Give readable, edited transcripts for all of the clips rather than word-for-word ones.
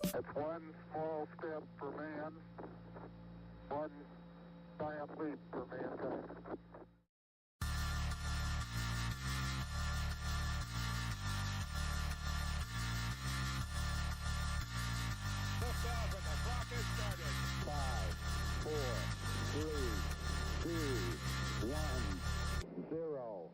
It's one small step for man, one giant leap for mankind. Liftoff and the clock has started. 5, 4, 3, 2, 1, 0.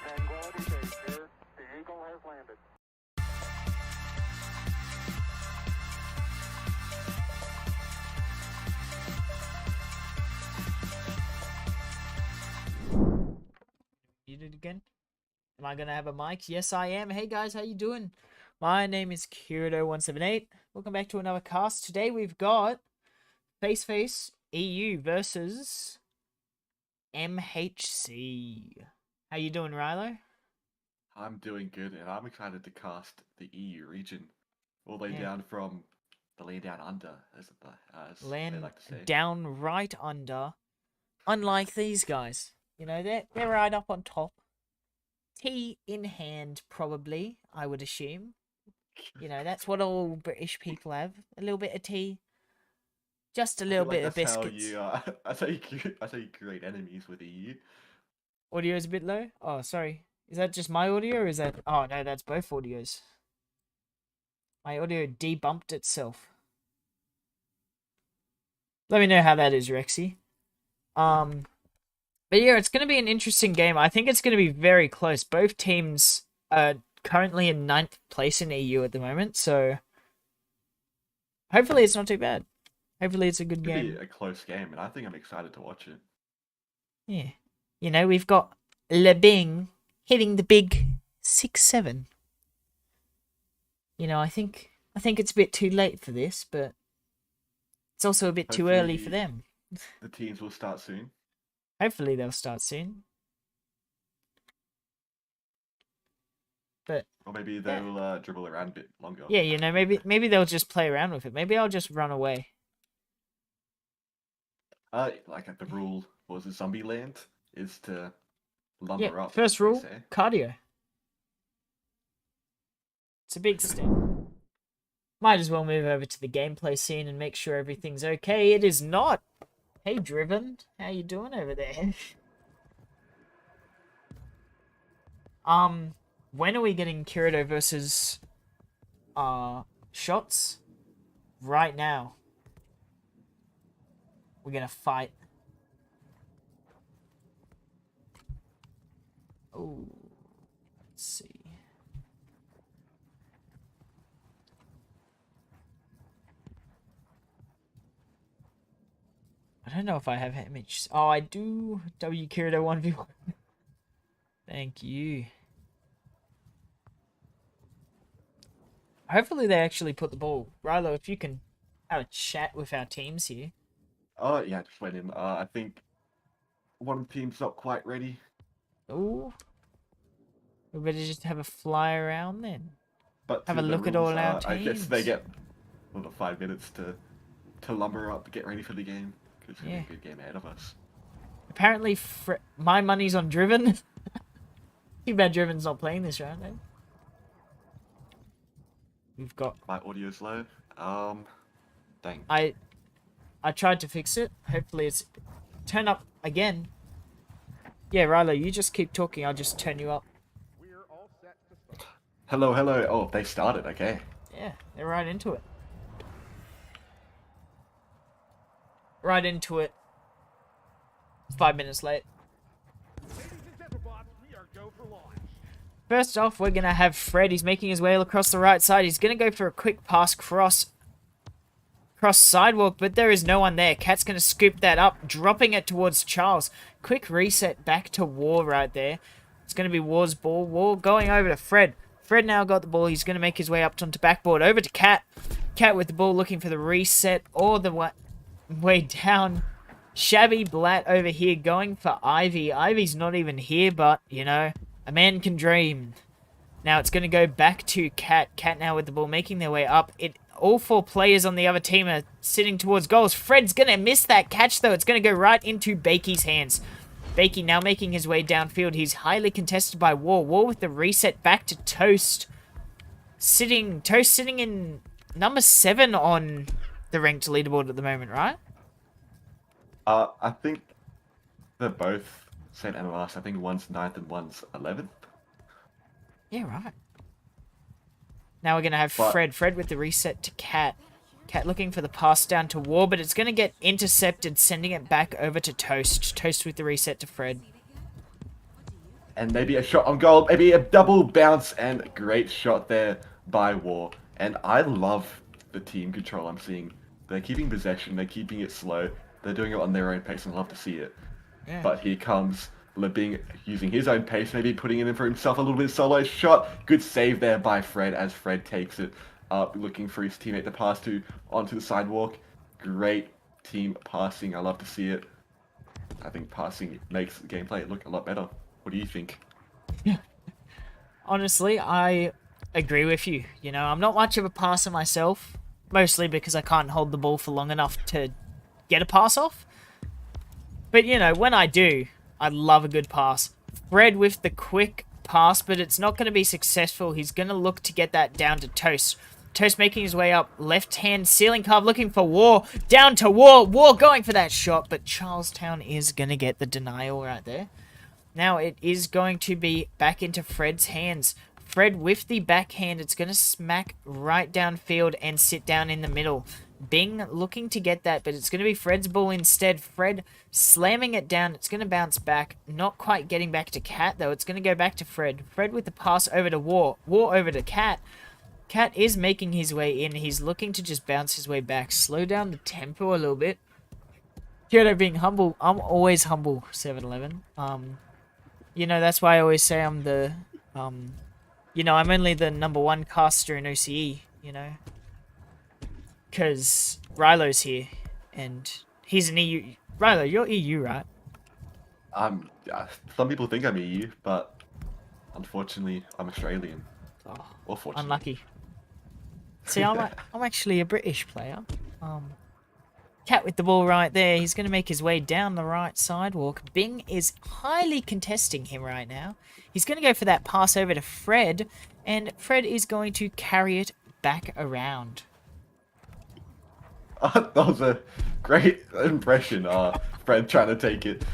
Tranquility Base here. The Eagle has landed. Muted again. Am I gonna have a mic? Yes, I am. Hey guys, how you doing? My name is Kirito178. Welcome back to another cast. Today we've got FaceFace EU versus MHC. How you doing, Rilo? I'm doing good, and I'm excited to cast the EU region, all the way Yeah. down from the land down under, as they Land like to say. down right under. Unlike these guys, you know, they're right up on top. Tea in hand, probably, I would assume. You know, that's what all British people have. A little bit of tea. Just a I little feel like bit of that's how biscuits. you, that's how you create enemies with EU. Audio is a bit low? Oh, sorry. Is that just my audio or is that... Oh, no, that's both audios. My audio debumped itself. Let me know how that is, Rexy. But yeah, it's going to be an interesting game. I think it's going to be very close. Both teams are currently in 9th place in EU at the moment, so hopefully it's not too bad. Hopefully it's a good It'll game. be a close game, and I think I'm excited to watch it. Yeah. You know, we've got LeBing hitting the big 6-7. You know, I think it's a bit too late for this, but it's also a bit too early for them. The teams will start soon. Hopefully they'll start soon. But Or maybe they'll dribble around a bit longer. yeah, you know, maybe they'll just play around with it. Maybe I'll just run away. Like the rule was the zombie land is to lumber up. First they rule, say. cardio. It's a big step. Might as well move over to the gameplay scene and make sure everything's okay. It is not. Hey, Driven, how you doing over there? When are we getting Kirito versus Shots? Right now. We're gonna fight. Oh, let's see. I don't know if I have MHC. Oh, I do. W Kirito 1v1. Thank you. Hopefully they actually put the ball. Rilo, if you can have a chat with our teams here. Oh, yeah, just went in. I think one of the team's not quite ready. Ooh. We better just have a fly around then. But Have to a the look at all rules, our I guess they teams. get 5 minutes to lumber up, get ready for the game. Because it's going to be a good game ahead of us. Apparently, my money's on Driven. Too bad Driven's not playing this round, eh? We've got... My audio's low. Dang. I tried to fix it. Hopefully it's... Turn up again. Yeah, Rilo, you just keep talking. I'll just turn you up. We're all set to start. Hello, hello. Oh, they started. Okay. Yeah, they're right into it. Right into it. 5 minutes late. Ladies and gentlemen, we are go for launch. First off, we're going to have Fred. He's making his way across the right side. He's going to go for a quick pass cross sidewalk, but there is no one there. Cat's going to scoop that up, dropping it towards Charles. Quick reset back to War right there. It's going to be War's ball. War going over to Fred. Fred now got the ball. He's going to make his way up onto backboard. Over to Cat. Cat with the ball looking for the reset all the way down. Shabby Blatt over here going for Ivy. Ivy's not even here, but, you know, a man can dream. Now it's going to go back to Cat. Cat now with the ball making their way up. All 4 players on the other team are sitting towards goals. Fred's going to miss that catch, though. It's going to go right into Bakey's hands. Bakey now making his way downfield. He's highly contested by War. War with the reset back to Toast. Toast sitting in number 7 on the ranked leaderboard at the moment, right? I think they're both same MLS. I think one's 9th and one's 11th. Yeah, right. Now we're going to have Fred. Fred with the reset to Cat. Cat looking for the pass down to War, but it's going to get intercepted, sending it back over to Toast. Toast with the reset to Fred. And maybe a shot on goal, maybe a double bounce, and great shot there by War. And I love the team control I'm seeing. They're keeping possession, they're keeping it slow, they're doing it on their own pace, and I love to see it. Yeah. But here comes LeBing using his own pace, maybe putting it in for himself a little bit solo shot. Good save there by Fred as Fred takes it up, looking for his teammate to pass to onto the sidewalk. Great team passing. I love to see it. I think passing makes the gameplay look a lot better. What do you think? Honestly, I agree with you. You know, I'm not much of a passer myself, mostly because I can't hold the ball for long enough to get a pass off. But, you know, when I do, I love a good pass. Fred with the quick pass, but it's not going to be successful. He's going to look to get that down to Toast. Toast making his way up. Left hand ceiling carve looking for War. Down to War. War going for that shot, but Charlestown is going to get the denial right there. Now it is going to be back into Fred's hands. Fred with the backhand. It's going to smack right downfield and sit down in the middle. Bing looking to get that, but it's going to be Fred's ball instead. Fred slamming it down. It's going to bounce back. Not quite getting back to Cat, though. It's going to go back to Fred. Fred with the pass over to War. War over to Cat. Cat is making his way in. He's looking to just bounce his way back. Slow down the tempo a little bit. Kyoto being humble. I'm always humble, 7-Eleven. You know, that's why I always say I'm the... you know, I'm only the #1 caster in OCE, you know. Because Rylo's here, and he's an EU. Rylo, you're EU, right? Some people think I'm EU, but unfortunately, I'm Australian. Oh, Or fortunately. unlucky. See, I'm actually a British player. Cat with the ball right there. He's going to make his way down the right sidewalk. Bing is highly contesting him right now. He's going to go for that pass over to Fred, and Fred is going to carry it back around. That was a great impression. Fred trying to take it.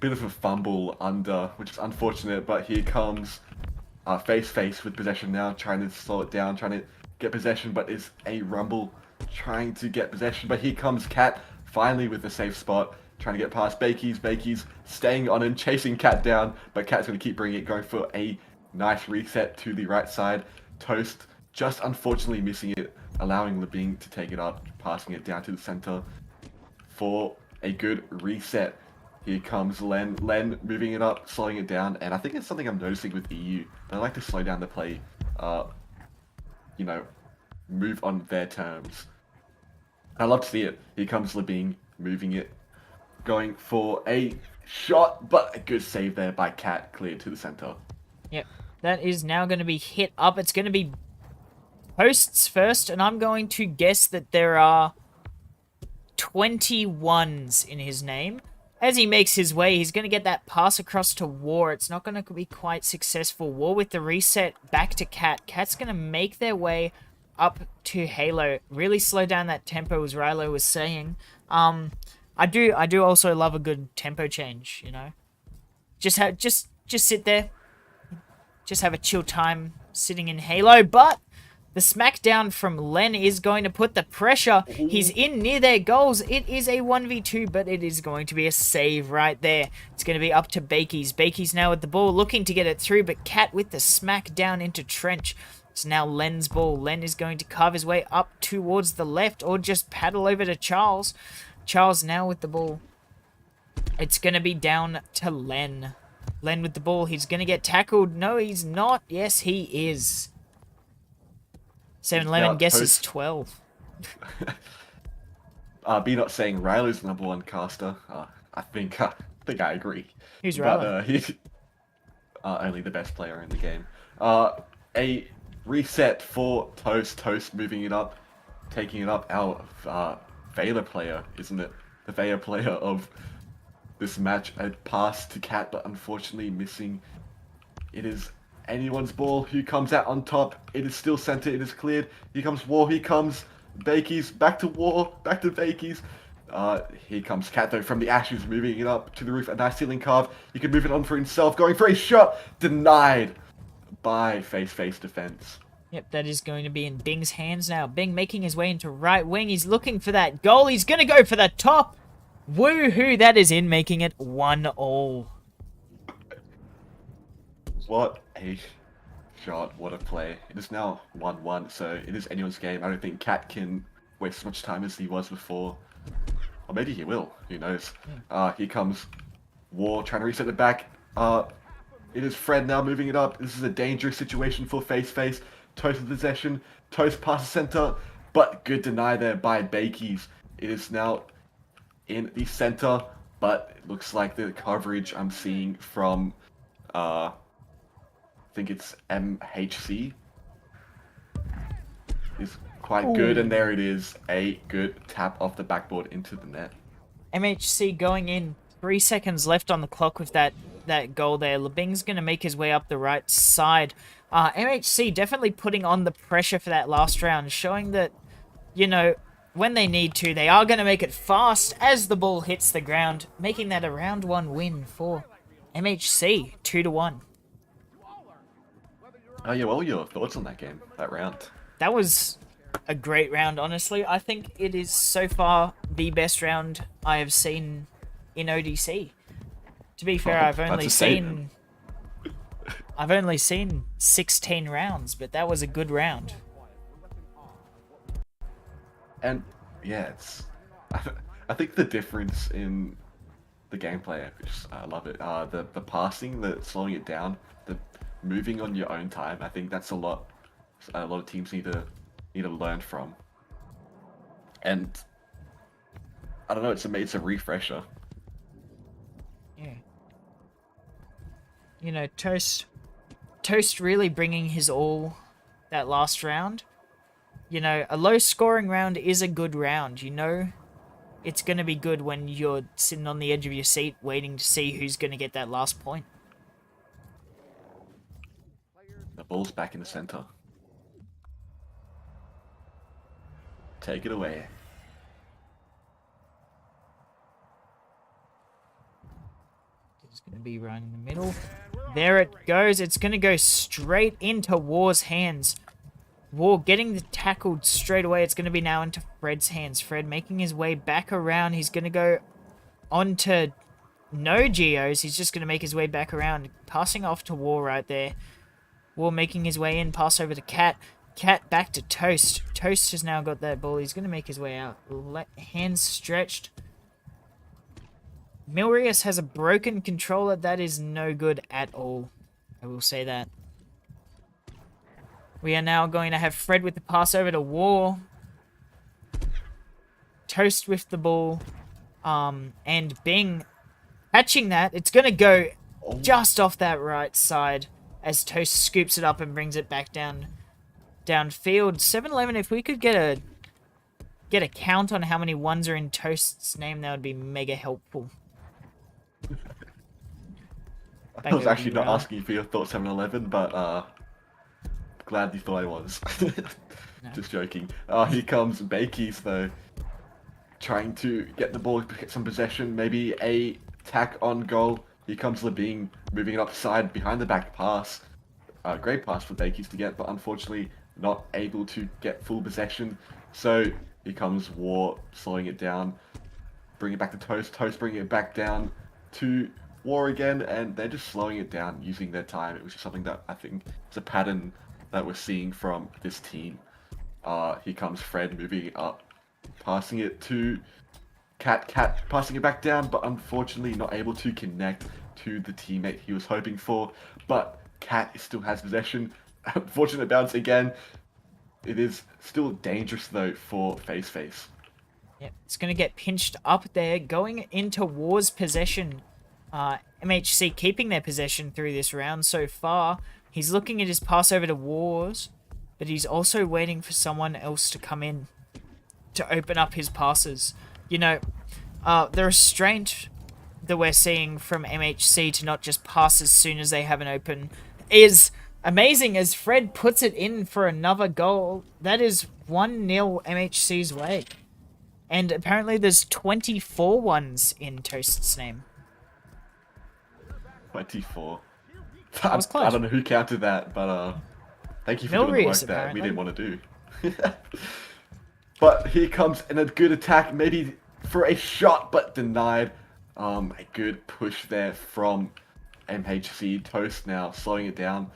Bit of a fumble under, which is unfortunate, but here comes FaceFace with possession now, trying to slow it down, trying to get possession, but it's a rumble trying to get possession. But here comes Cat, finally with a safe spot, trying to get past Bakey's. Bakey's staying on him, chasing Cat down, but Cat's going to keep bringing it, going for a nice reset to the right side. Toast just unfortunately missing it, allowing Lebing to take it up, passing it down to the center for a good reset. Here comes Len. Len moving it up, slowing it down, and I think it's something I'm noticing with EU. They like to slow down the play, you know, move on their terms. I love to see it. Here comes Lebing, moving it, going for a shot, but a good save there by Cat, cleared to the center. Yep, that is now going to be hit up. It's going to be posts first, and I'm going to guess that there are 21s in his name. As he makes his way, he's going to get that pass across to War. It's not going to be quite successful. War with the reset back to Cat. Cat's going to make their way up to Halo. Really slow down that tempo, as Rilo was saying. I do also love a good tempo change, you know. Just sit there. Just have a chill time sitting in Halo, but the smackdown from Len is going to put the pressure. He's in near their goals. It is a 1v2, but it is going to be a save right there. It's going to be up to Bakey's. Bakey's now with the ball, looking to get it through, but Cat with the smackdown into Trench. It's now Len's ball. Len is going to carve his way up towards the left, or just paddle over to Charles. Charles now with the ball. It's going to be down to Len. Len with the ball. He's going to get tackled. No, he's not. Yes, he is. 7-Eleven guesses 12. Be not saying Riley's the #1 caster. I think I agree. Who's Riley? But he's only the best player in the game. A reset for Toast. Toast moving it up, taking it up. Our Vela player, isn't it? The Vela player of this match. A pass to Cat, but unfortunately missing. It is anyone's ball. Who comes out on top? It is still center. It is cleared. Here comes War. Here comes Bakey's. Back to War. Back to Bakey's. Here comes Cat, though, from the ashes, moving it up to the roof. A nice ceiling carve. He can move it on for himself. Going for a shot. Denied by FaceFace defense. Yep, that is going to be in Bing's hands now. Bing making his way into right wing. He's looking for that goal. He's going to go for the top. Woohoo, that is in, making it 1-1. What a shot. What a play. It is now 1-1, so it is anyone's game. I don't think Cat can waste as much time as he was before. Or maybe he will. Who knows? Here comes War trying to reset it back. It is Fred now moving it up. This is a dangerous situation for FaceFace. Toast with possession. Toast past the center. But good deny there by Bakey's. It is now in the center. But it looks like the coverage I'm seeing from... I think it's MHC. Is quite good, and there it is. A good tap off the backboard into the net. MHC going in. 3 seconds left on the clock with that goal there. Lebing's going to make his way up the right side. MHC definitely putting on the pressure for that last round, showing that, you know, when they need to, they are going to make it fast as the ball hits the ground, making that a round 1 win for MHC, 2-1. Oh yeah, what were your thoughts on that game, that round? That was a great round, honestly. I think it is so far the best round I have seen in ODC. To be fair, Oh, I've that's only a statement. seen 16 rounds, but that was a good round. And yeah, I think the difference in the gameplay, I love it. The passing, the slowing it down, the moving on your own time. I think that's a lot of teams need to learn from. And I don't know, it's a refresher. Yeah. You know, Toast really bringing his all that last round. You know, a low scoring round is a good round. You know, it's going to be good when you're sitting on the edge of your seat waiting to see who's going to get that last point. The ball's back in the center. Take it away. It's going to be right in the middle. There it goes. It's going to go straight into War's hands. War getting the tackled straight away. It's going to be now into Fred's hands. Fred making his way back around. He's going to go onto no Geos. He's just going to make his way back around. Passing off to War right there. War making his way in. Pass over to Cat. Cat back to Toast. Toast has now got that ball. He's going to make his way out. Hands stretched. Milrius has a broken controller. That is no good at all. I will say that. We are now going to have Fred with the pass over to War. Toast with the ball. And Bing catching that. It's going to go just off that right side as Toast scoops it up and brings it back downfield. 7-11, if we could get a count on how many ones are in Toast's name, that would be mega helpful. I was actually not asking you for your thoughts 7-11, but glad you thought I was. No. Just joking. Here comes Bakey's though, trying to get the ball, get some possession, maybe a tack on goal. Here comes Labine moving it upside behind the back pass. Great pass for Bakey's to get, but unfortunately not able to get full possession. So here comes War slowing it down, bring it back to Toast. Toast bringing it back down to War again, and they're just slowing it down, using their time. It was just something that I think is a pattern that we're seeing from this team. Here comes Fred moving it up, passing it to Cat, passing it back down, but unfortunately not able to connect to the teammate he was hoping for. But Cat still has possession. Unfortunate bounce again. It is still dangerous though for FaceFace. Yep, it's going to get pinched up there, going into War's possession. MHC keeping their possession through this round so far. He's looking at his pass over to Wars, but he's also waiting for someone else to come in to open up his passes. You know, the restraint that we're seeing from MHC to not just pass as soon as they have an open is amazing as Fred puts it in for another goal. That is 1-0 MHC's way. And apparently there's 24 ones in Toast's name. 24. That was close. I don't know who counted that, but thank you for doing the work that we didn't want to do. But here comes a good attack, maybe for a shot, but denied. A good push there from MHC. Toast now slowing it down,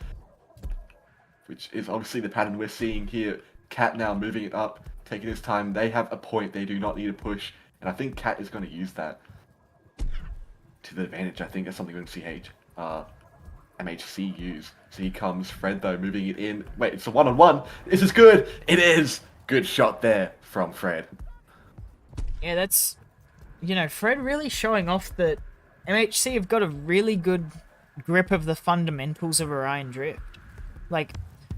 which is obviously the pattern we're seeing here. Cat now moving it up, taking his time. They have a point. They do not need a push, and I think Cat is going to use that to the advantage. I think that's something we're going to see MHC use. So here comes Fred though, moving it in. Wait, it's a one-on-one. This is good. It is. Good shot there from Fred. Yeah, that's... You know, Fred really showing off that MHC have got a really good grip of the fundamentals of Orion Drift. Like,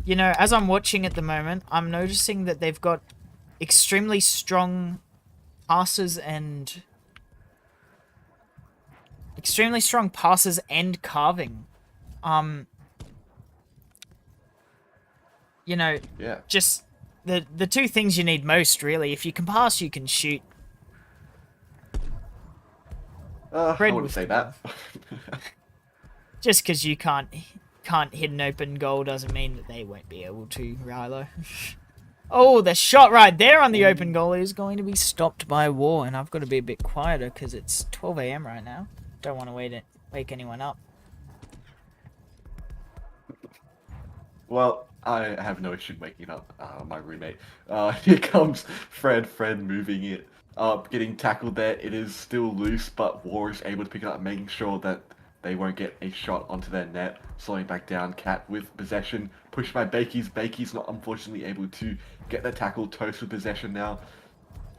you know, as I'm watching at the moment, I'm noticing that they've got extremely strong passes and... Extremely strong passes and carving. You know, Yeah. just the two things you need most, really. If you can pass, you can shoot. I wouldn't say that. Just because you can't can't hit an open goal doesn't mean that they won't be able to, Rilo. Oh, the shot right there on the open goal is going to be stopped by War, and I've got to be a bit quieter because it's 12 AM right now. Don't want to wake anyone up. Well, I have no issue waking up my roommate. Here comes Fred moving it up, getting tackled there. It is still loose, but War is able to pick it up, making sure that they won't get a shot onto their net. Slowing back down, Cat with possession, pushed by Bakey's. Bakey's not unfortunately able to get the tackle. Toast with possession now.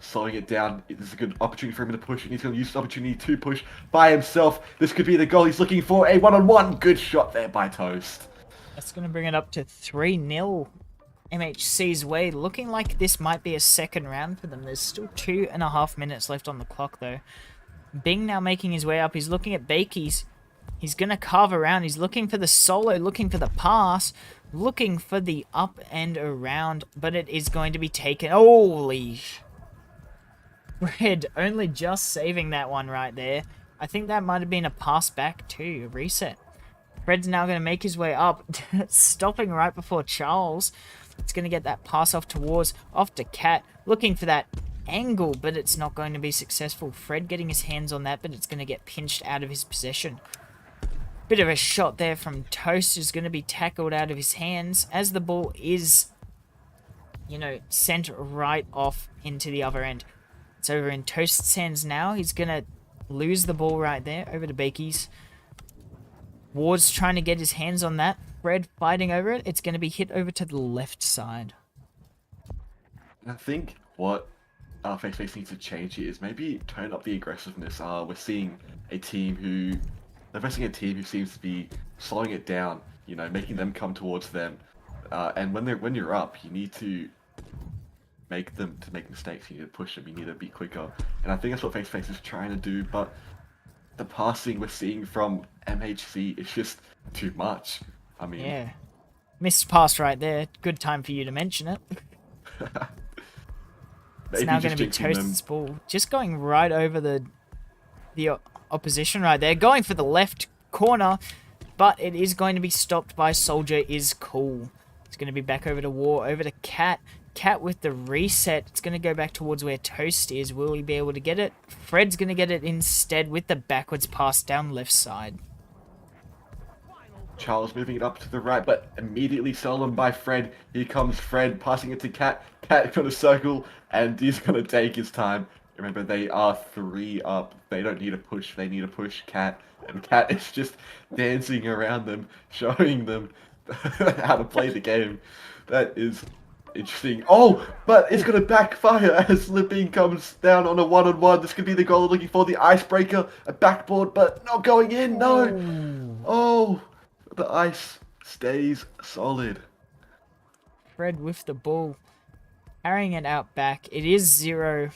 Slowing it down. It is a good opportunity for him to push, and he's going to use this opportunity to push by himself. This could be the goal he's looking for. A one-on-one. Good shot there by Toast. That's going to bring it up to 3-0 MHC's way. Looking like this might be a second round for them. There's still 2.5 minutes left on the clock, though. Bing now making his way up. He's looking at Bakey's. He's going to carve around. He's looking for the solo, looking for the pass, looking for the up and around, but it is going to be taken. Holy... Fred only just saving that one right there. I think that might have been a pass back too, a reset. Fred's now going to make his way up, stopping right before Charles. It's going to get that pass off to Cat, looking for that angle, but it's not going to be successful. Fred getting his hands on that, but it's going to get pinched out of his possession. Bit of a shot there from Toast is going to be tackled out of his hands as the ball is, you know, sent right off into the other end. It's over in Toast's hands now. He's going to lose the ball right there over to Bakey's. Ward's trying to get his hands on that. Fred fighting over it. It's going to be hit over to the left side. I think what FaceFace needs to change here is maybe turn up the aggressiveness. We're seeing a team who... They're facing a team who seems to be slowing it down, you know, making them come towards them. And when you're up, you need to make them to make mistakes. You need to push them. You need to be quicker. And I think that's what FaceFace is trying to do. But the passing we're seeing from MHC is just too much. I mean, yeah, missed pass right there. Good time for you to mention it. It's now going to be Toast's ball, just going right over the opposition right there, going for the left corner, but it is going to be stopped by Soldier is cool. It's going to be back over to War, over to Cat. Cat with the reset. It's going to go back towards where Toast is. Will he be able to get it? Fred's going to get it instead with the backwards pass down left side. Charles moving it up to the right, but immediately stolen by Fred. Here comes Fred, passing it to Cat. Cat going to circle, and he's going to take his time. Remember, they are 3 up. They don't need a push. They need a push Cat. And Cat is just dancing around them, showing them how to play the game. That is interesting. Oh, but it's going to backfire as Lipping comes down on a one-on-one. This could be the goal they're looking for. The icebreaker, a backboard, but not going in. No. Oh, the ice stays solid. Fred with the ball, carrying it out back. It is 0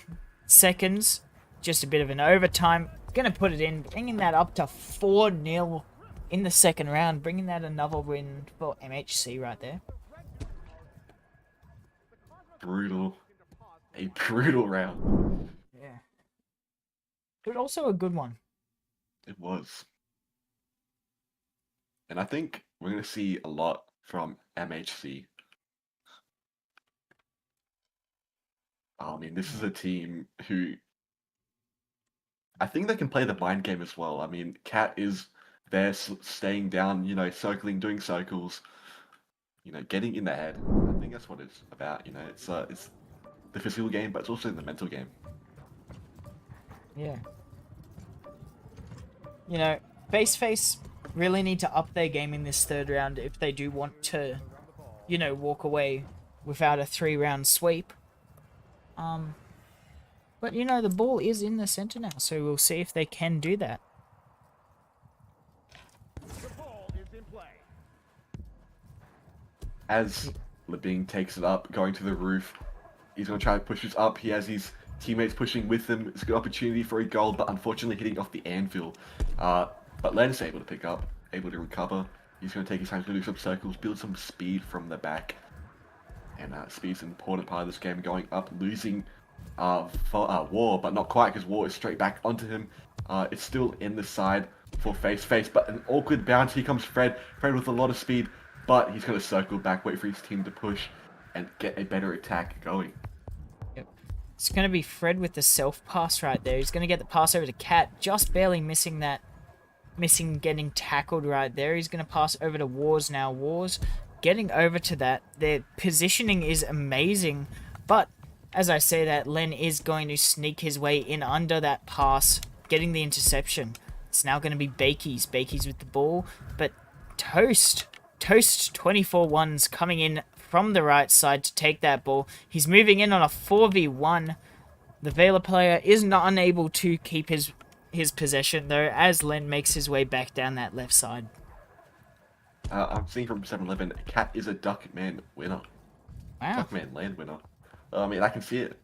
seconds. Just a bit of an overtime. Gonna put it in, bringing that up to 4-0 in the second round. Bringing that another win for MHC right there. Brutal. A brutal round. Yeah. But also a good one. It was. And I think we're going to see a lot from MHC. I mean, this is a team who... I think they can play the mind game as well. I mean, Cat is there staying down, you know, circling, doing circles, you know, getting in the head. I think that's what it's about, you know. It's the physical game, but it's also the mental game. Yeah. You know, FaceFace really need to up their game in this third round if they do want to, you know, walk away without a 3-round sweep. But, you know, the ball is in the center now, so we'll see if they can do that. The ball is in play. As Lebing takes it up, going to the roof, he's going to try to push this up. He has his teammates pushing with him. It's a good opportunity for a goal, but unfortunately hitting off the anvil. But Len's able to pick up, able to recover. He's going to take his time to do some circles, build some speed from the back. And speed's an important part of this game, going up, losing for War, but not quite, because War is straight back onto him. It's still in the side. for FaceFace, but an awkward bounce. Here comes Fred. Fred with a lot of speed, but he's going to circle back, wait for his team to push, and get a better attack going. Yep. It's going to be Fred with the self-pass right there. He's going to get the pass over to Cat, just barely missing getting tackled right there. He's going to pass over to Wars now. Wars getting over to that. Their positioning is amazing, but as I say that, Len is going to sneak his way in under that pass, getting the interception. It's now going to be Bakey's. Bakey's with the ball, but Toast 24-1's coming in from the right side to take that ball. He's moving in on a 4v1. The Vela player is not unable to keep his possession, though, as Len makes his way back down that left side. I'm seeing from 7-Eleven, Cat is a Duckman winner. Wow. Duckman land winner. I mean, I can see it.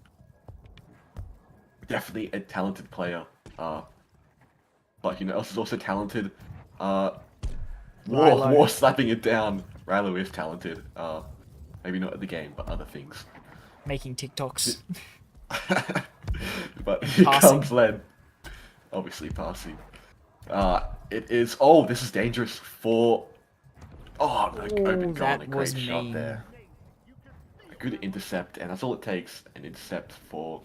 Definitely a talented player. But you know, else is also talented. War slapping it down. Rilo is talented. Maybe not at the game, but other things. Making TikToks. But here comes Len. Obviously passing. It is. Oh, this is dangerous for. Oh, the open goal and a great shot there. A good intercept, and that's all it takes. An intercept for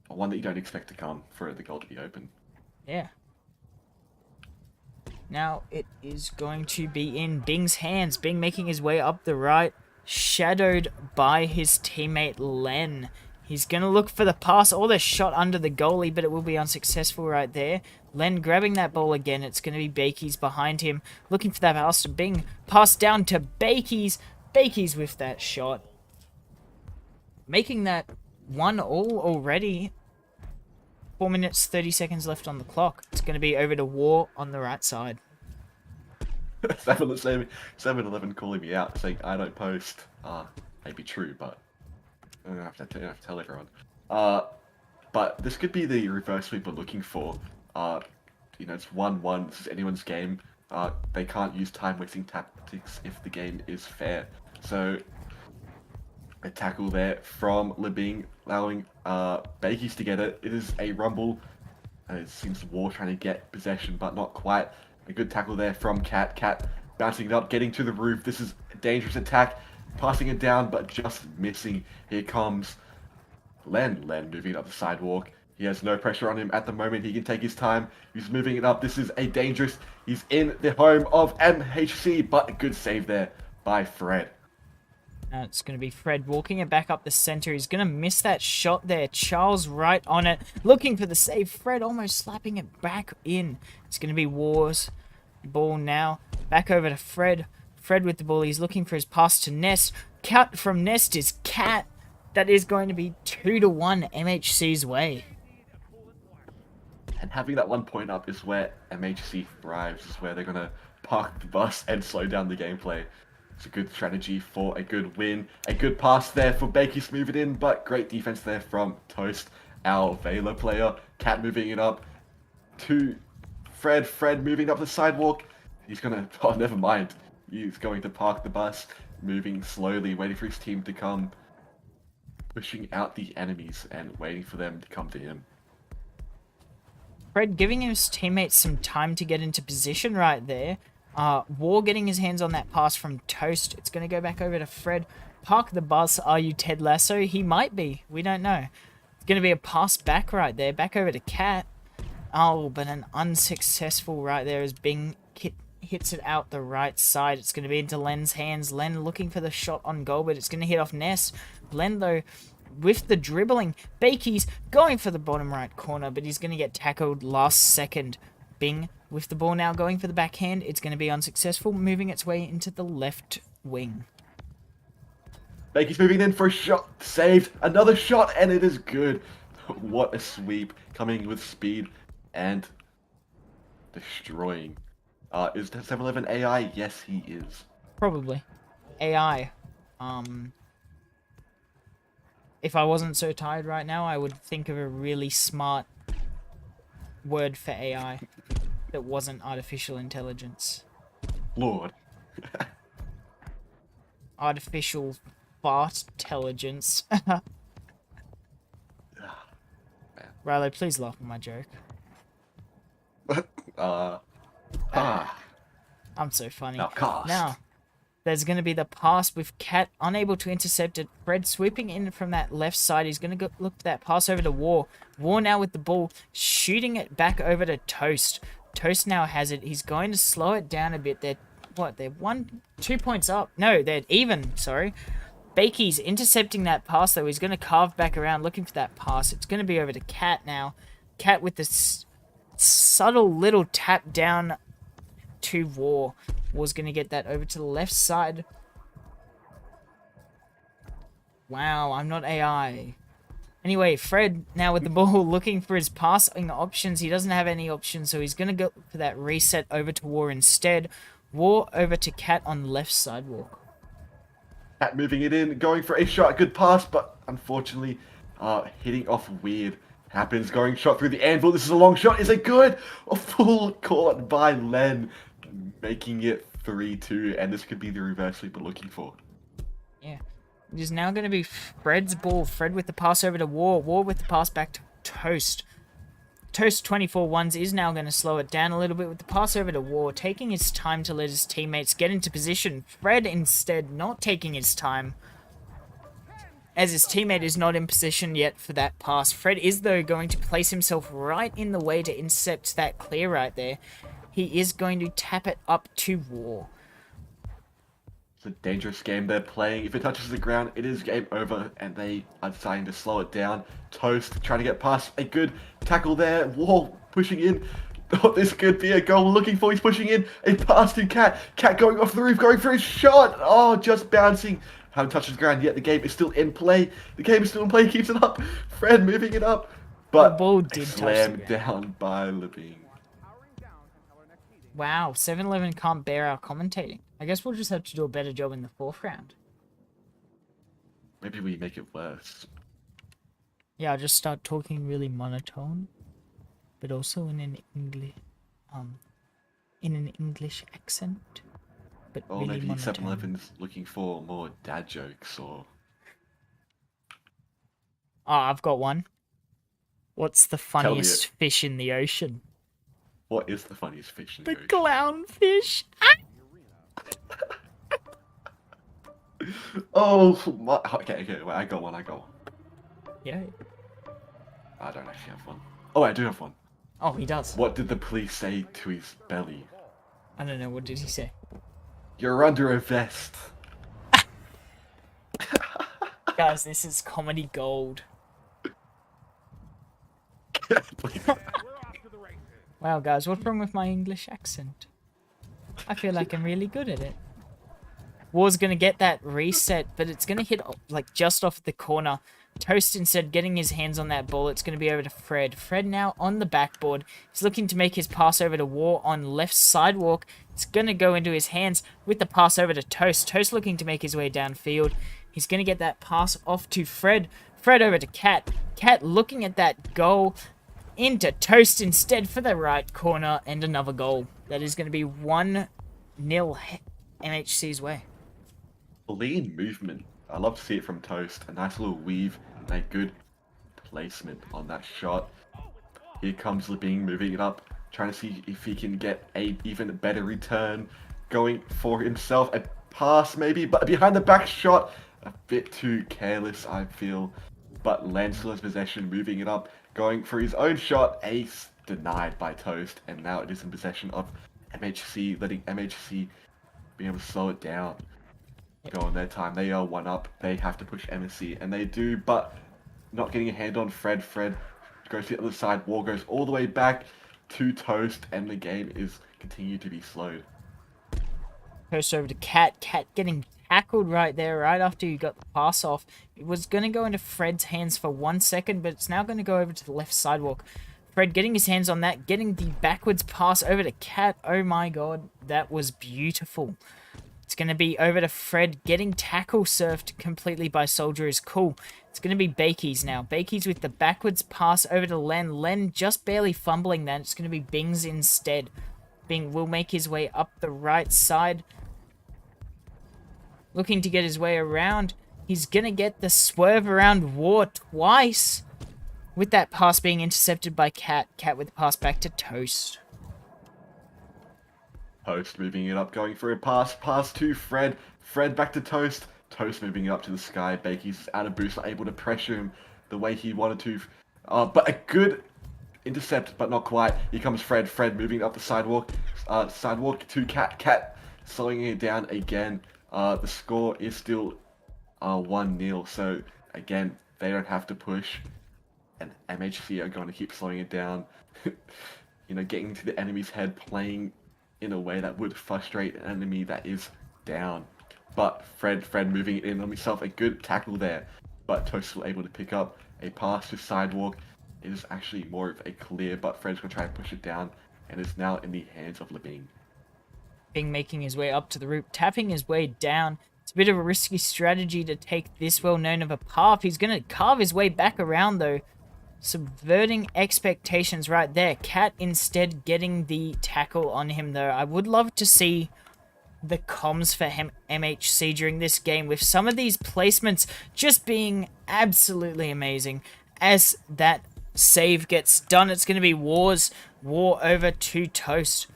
one that you don't expect to come for the goal to be open. Yeah. Now it is going to be in Bing's hands. Bing making his way up the right, shadowed by his teammate Len. He's going to look for the pass or the shot under the goalie, but it will be unsuccessful right there. Len grabbing that ball again. It's going to be Bakey's behind him, looking for that pass to Bing. Pass down to Bakey's. Bakey's with that shot. Making that 1-1 already. 4 minutes, 30 seconds left on the clock. It's going to be over to War on the right side. 7-Eleven calling me out, saying I don't post. May be true, but I don't have to tell everyone. But this could be the reverse sweep we're looking for. You know, it's 1-1. This is anyone's game. They can't use time-wasting tactics if the game is fair. So, a tackle there from Lebing, allowing Bakey's to get it. It is a rumble. It seems War trying to get possession, but not quite. A good tackle there from Cat. Cat bouncing it up, getting to the roof. This is a dangerous attack. Passing it down, but just missing. Here comes Len. Len moving up the sidewalk. He has no pressure on him at the moment. He can take his time. He's moving it up. This is a dangerous. He's in the home of MHC, but a good save there by Fred. Now it's going to be Fred walking it back up the center. He's going to miss that shot there. Charles right on it, looking for the save. Fred almost slapping it back in. It's going to be Wars. Ball now. Back over to Fred. Fred with the ball. He's looking for his pass to Nest. Cut from Nest is Cat. That is going to be 2-1 MHC's way. And having that 1 point up is where MHC thrives. Is where they're going to park the bus and slow down the gameplay. It's a good strategy for a good win. A good pass there for Bakey to move it in, but great defense there from Toast, our Vela player. Cat moving it up to Fred. Fred moving up the sidewalk. He's going to... Oh, never mind. He's going to park the bus, moving slowly, waiting for his team to come. Pushing out the enemies and waiting for them to come to him. Fred giving his teammates some time to get into position right there. War getting his hands on that pass from Toast. It's going to go back over to Fred. Park the bus. Are you Ted Lasso? He might be. We don't know. It's going to be a pass back right there. Back over to Cat. Oh, but an unsuccessful right there as Bing hits it out the right side. It's going to be into Len's hands. Len looking for the shot on goal, but it's going to hit off Ness. Len, though, with the dribbling. Bakey's going for the bottom right corner, but he's going to get tackled last second. Bing with the ball now going for the backhand. It's going to be unsuccessful, moving its way into the left wing. Bakey's moving in for a shot. Saved. Another shot, and it is good. What a sweep. Coming with speed and destroying. Is 7-Eleven AI? Yes, he is. Probably. AI. If I wasn't so tired right now, I would think of a really smart word for AI that wasn't artificial intelligence. Lord. Artificial fart intelligence. Rilo, please laugh at my joke. I'm so funny. Now cast. Now, there's going to be the pass with Cat unable to intercept it. Fred swooping in from that left side. He's going to go look for that pass over to War. War now with the ball, shooting it back over to Toast. Toast now has it. He's going to slow it down a bit. They're 2 points up. No, they're even, sorry. Bakey's intercepting that pass, though. He's going to carve back around looking for that pass. It's going to be over to Cat now. Cat with this subtle little tap down to War. War's going to get that over to the left side. Wow, I'm not AI. Anyway, Fred now with the ball looking for his passing options. He doesn't have any options, so he's going to go for that reset over to War instead. War over to Cat on the left sidewalk. Cat moving it in, going for a shot. Good pass, but unfortunately hitting off weird. Happens, going shot through the anvil. This is a long shot. Is it good? A full caught by Len, making it 3-2, and this could be the reverse sweep we're looking for. Yeah. It is now going to be Fred's ball. Fred with the pass over to War. War with the pass back to Toast. Toast 24-1s is now going to slow it down a little bit with the pass over to War, taking his time to let his teammates get into position. Fred instead not taking his time, as his teammate is not in position yet for that pass. Fred is, though, going to place himself right in the way to intercept that clear right there. He is going to tap it up to War. It's a dangerous game they're playing. If it touches the ground, it is game over, and they are deciding to slow it down. Toast trying to get past a good tackle there. War pushing in. Oh, this could be a goal we're looking for. He's pushing in. A pass to Cat. Cat going off the roof, going for his shot. Oh, just bouncing. Haven't touched the ground yet. The game is still in play. The game is still in play. Keeps it up. Fred moving it up. But the ball did slammed down by Levine. Wow, 7-Eleven can't bear our commentating. I guess we'll just have to do a better job in the 4th round. Maybe we make it worse. Yeah, I'll just start talking really monotone, but also in an English accent. But Or really maybe monotone. 7-Eleven's looking for more dad jokes, or... Oh, I've got one. What's the me funniest fish in the ocean? What is the funniest fish in The the ocean? clownfish. Oh, my... Okay, wait, I got one. Yeah. I don't actually have one. Oh, I do have one. Oh, he does. What did the police say to his belly? I don't know. What did he say? You're under a vest. Guys, this is comedy gold. Wow, guys, what's wrong with my English accent? I feel like I'm really good at it. War's gonna get that reset, but it's gonna hit like just off the corner. Toast instead getting his hands on that ball. It's gonna be over to Fred. Fred now on the backboard. He's looking to make his pass over to War on left sidewalk. It's gonna go into his hands with the pass over to Toast. Toast looking to make his way downfield. He's gonna get that pass off to Fred. Fred over to Cat. Cat looking at that goal. Into Toast instead for the right corner, and another goal. That is going to be 1-0 MHC's way. Lean movement. I love to see it from Toast. A nice little weave and a good placement on that shot. Here comes Levine moving it up, trying to see if he can get a even better return. Going for himself, a pass maybe, but behind the back shot, a bit too careless I feel. But Len still has possession, moving it up. Going for his own shot, ace denied by Toast, and now it is in possession of MHC, letting MHC be able to slow it down. Go on their time. They are 1 up. They have to push MHC, and they do, but not getting a hand on Fred. Fred goes to the other side. War goes all the way back to Toast, and the game is continued to be slowed. Toast over to Cat. Cat getting tackled right there, right after you got the pass off. It was going to go into Fred's hands for 1 second, but it's now going to go over to the left sidewalk. Fred getting his hands on that, getting the backwards pass over to Cat. Oh my god, that was beautiful. It's going to be over to Fred, getting tackle surfed completely by Soldier is cool. It's going to be Bakey's now. Bakey's with the backwards pass over to Len. Len just barely fumbling that. It's going to be Bing's instead. Bing will make his way up the right side. Looking to get his way around. He's going to get the swerve around War twice. With that pass being intercepted by Cat. Cat with the pass back to Toast. Toast moving it up, going for a pass to Fred. Fred back to Toast. Toast moving it up to the sky. Bakey's out of boost, not able to pressure him the way he wanted to. But a good intercept, but not quite. Here comes Fred. Fred moving up the sidewalk. Sidewalk to Cat. Cat slowing it down again. The score is still 1-0. So again, they don't have to push, and MHC are going to keep slowing it down. You know, getting to the enemy's head, playing in a way that would frustrate an enemy that is down. But Fred moving it in on himself, a good tackle there. But Toast still able to pick up a pass to sidewalk. It is actually more of a clear, but Fred's going to try and push it down, and it's now in the hands of Lebing. Bing making his way up to the roof, tapping his way down. It's a bit of a risky strategy to take this well-known of a path. He's going to carve his way back around, though. Subverting expectations right there. Cat instead getting the tackle on him, though. I would love to see the comms for MHC during this game, with some of these placements just being absolutely amazing. As that save gets done, it's going to be War over to Toast.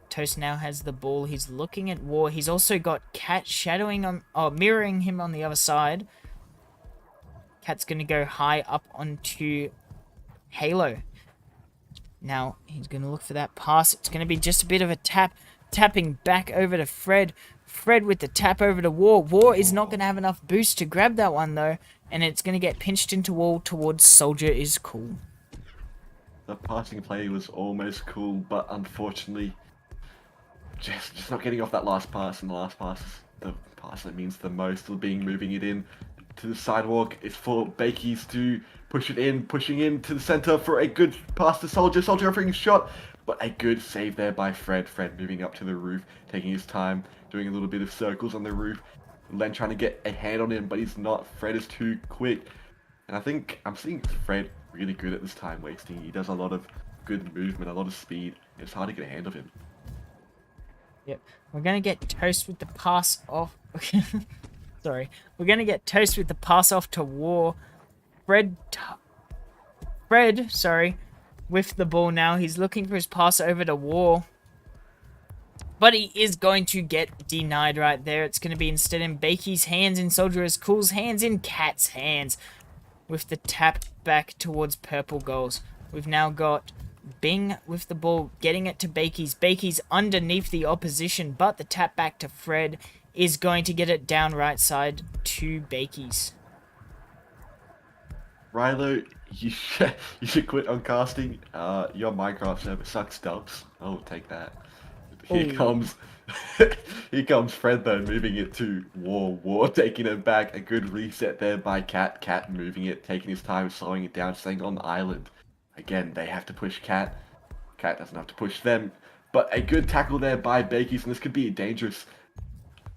Toast now has the ball. He's looking at War. He's also got Cat shadowing on, mirroring him on the other side. Cat's going to go high up onto Halo. Now he's going to look for that pass. It's going to be just a bit of a tapping back over to Fred. Fred with the tap over to War. War is not going to have enough boost to grab that one, though, and it's going to get pinched into wall towards Soldier is cool. The passing play was almost cool, but unfortunately, just not getting off that last pass, and the last pass is the pass that means the most. Being moving it in to the sidewalk. It's for Bakey's to push it in, pushing in to the center for a good pass to Soldier. Soldier offering a shot, but a good save there by Fred. Fred moving up to the roof, taking his time, doing a little bit of circles on the roof. Len trying to get a hand on him, but he's not. Fred is too quick. And I think I'm seeing Fred really good at this time wasting. He does a lot of good movement, a lot of speed. It's hard to get a hand of him. Yep. We're going to get Toast with the pass off. Sorry. We're going to get Toast with the pass off to War. Fred, with the ball now. He's looking for his pass over to War. But he is going to get denied right there. It's going to be instead in Bakey's hands, in Soldier is Cool's hands, in Cat's hands. With the tap back towards purple goals. We've now got Bing with the ball, getting it to Bakey's. Bakey's underneath the opposition, but the tap back to Fred is going to get it down right side to Bakey's. Rilo, you should quit on casting. Your Minecraft server sucks dubs. Oh, take that. Here comes Fred though, moving it to War. War taking it back. A good reset there by Cat. Cat moving it, taking his time, slowing it down, staying on the island. Again, they have to push Cat. Cat doesn't have to push them. But a good tackle there by Bakey's, and this could be dangerous.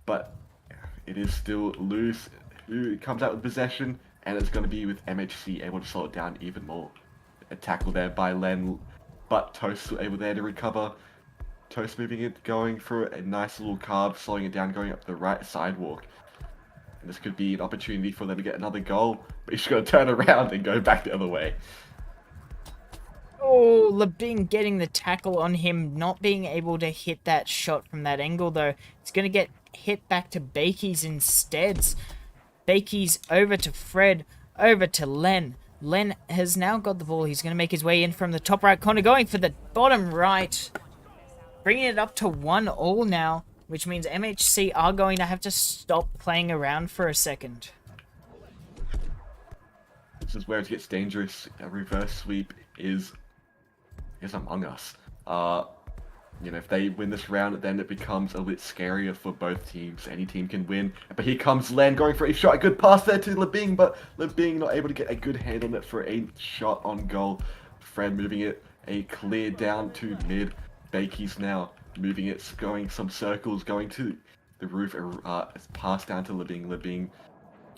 But it is still loose. Who comes out with possession? And it's going to be with MHC able to slow it down even more. A tackle there by Len, but Toast still able there to recover. Toast moving it, going for a nice little carve, slowing it down, going up the right sidewalk. And this could be an opportunity for them to get another goal, but he's going to turn around and go back the other way. Oh, Lebing getting the tackle on him, not being able to hit that shot from that angle, though. It's going to get hit back to Bakey's instead. Bakey's over to Fred, over to Len. Len has now got the ball. He's going to make his way in from the top right corner, going for the bottom right. Bringing it up to 1-1 now, which means MHC are going to have to stop playing around for a second. This is where it gets dangerous. A reverse sweep is among us. You know, if they win this round, then it becomes a bit scarier for both teams. Any team can win. But here comes Len going for a shot. A good pass there to Lebing, but Lebing not able to get a good hand on it for a shot on goal. Fred moving it a clear down to mid. Bakey's now moving it, going some circles, going to the roof. It's passed down to Lebing. Lebing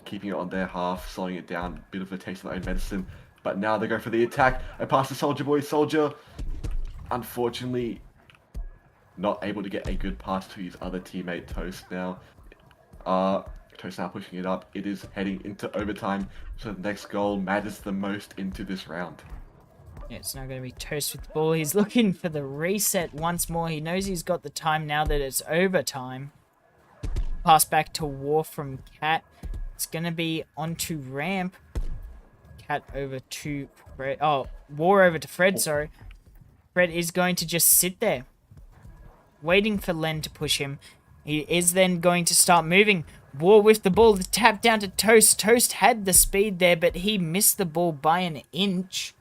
keeping it on their half, slowing it down. Bit of a taste of their own medicine. But now they go for the attack. A pass to Soldier Boy. Soldier, unfortunately, not able to get a good pass to his other teammate, Toast now. Toast now pushing it up. It is heading into overtime. So the next goal matters the most into this round. Yeah, it's now going to be Toast with the ball. He's looking for the reset once more. He knows he's got the time now that it's overtime. Pass back to War from Cat. It's going to be onto Ramp. Cat over to Fred. Oh, War over to Fred, sorry. Fred is going to just sit there, waiting for Len to push him. He is then going to start moving. War with the ball. The tap down to Toast. Toast had the speed there, but he missed the ball by an inch.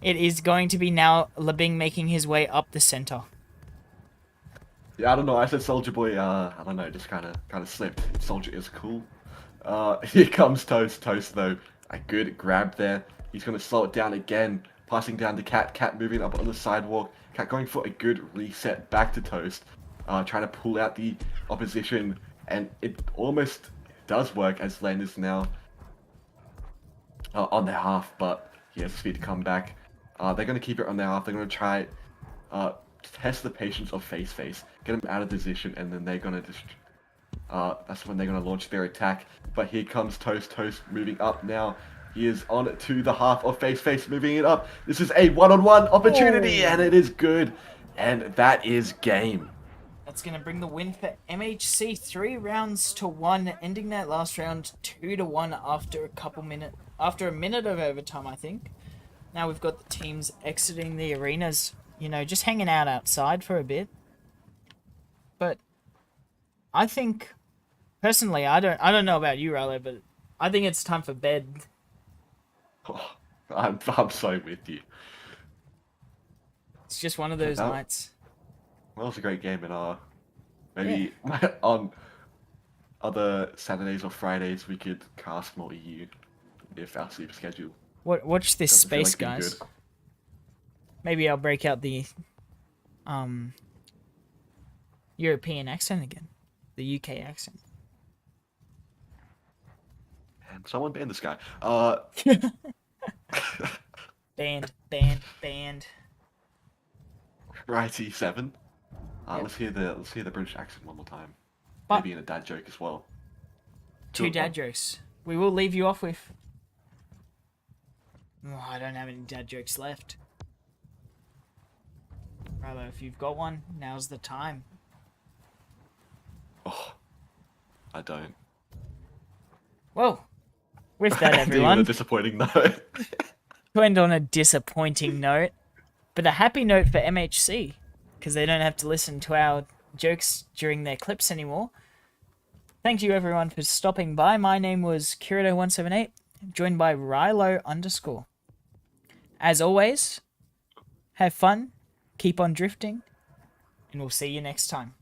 It is going to be now Labing making his way up the center. Yeah, I don't know. I said Soldier Boy. I don't know. Just kind of slipped. Soldier is cool. Here comes Toast. Toast though, a good grab there. He's gonna slow it down again. Passing down to Cat. Cat moving up on the sidewalk. Cat going for a good reset back to Toast. Trying to pull out the opposition, and it almost does work as Len is now on their half, but he has speed to come back. They're going to keep it on their half. They're going to try test the patience of FaceFace, get him out of position, and then they're going to just that's when they're going to launch their attack. But here comes Toast. Toast moving up now. He is on to the half of FaceFace, moving it up. This is a one-on-one opportunity, and it is good. And that is game. That's going to bring the win for MHC 3 rounds to 1, ending that last round 2-1 after a minute of overtime, I think. Now we've got the teams exiting the arenas, you know, just hanging out outside for a bit. But I think, personally, I don't know about you, Riley, but I think it's time for bed. Oh, I'm so with you. It's just one of those nights. Well, it was a great game, and maybe on other Saturdays or Fridays we could cast more EU if our sleep schedule. Watch this doesn't feel space, like being guys. good. Maybe I'll break out the European accent again, the UK accent. And someone ban this guy. Banned. Righty 7. Yep. Let's hear the British accent one more time. But Maybe in a dad joke as well. two dad jokes. We will leave you off with. Oh, I don't have any dad jokes left. Rilo, if you've got one, now's the time. Oh, I don't. Well, with that, Ending on everyone, a disappointing note. to end on a disappointing note, but a happy note for MHC, because they don't have to listen to our jokes during their clips anymore. Thank you, everyone, for stopping by. My name was Kirito178, joined by Rilo_. As always, have fun, keep on drifting, and we'll see you next time.